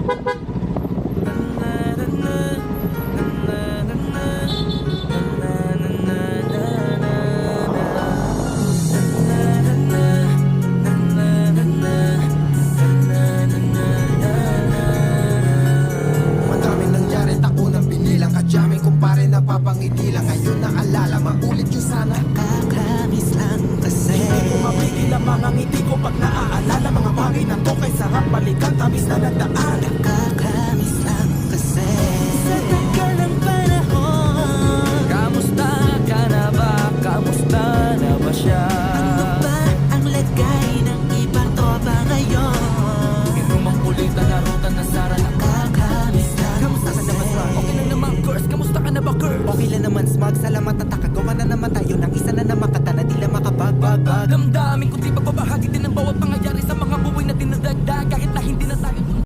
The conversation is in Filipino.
Madaming nangyari, tako ng binilang kadyaming kumpare na papangiti lang. Ngayon naalala, maulit yun sana. Nakakamiss lang kasi Hindi ko mapigil ang mga ngiti ko pag naaalala mga bagay na to. Kay sarap balikan, tamis na nagdaan. Nakakamiss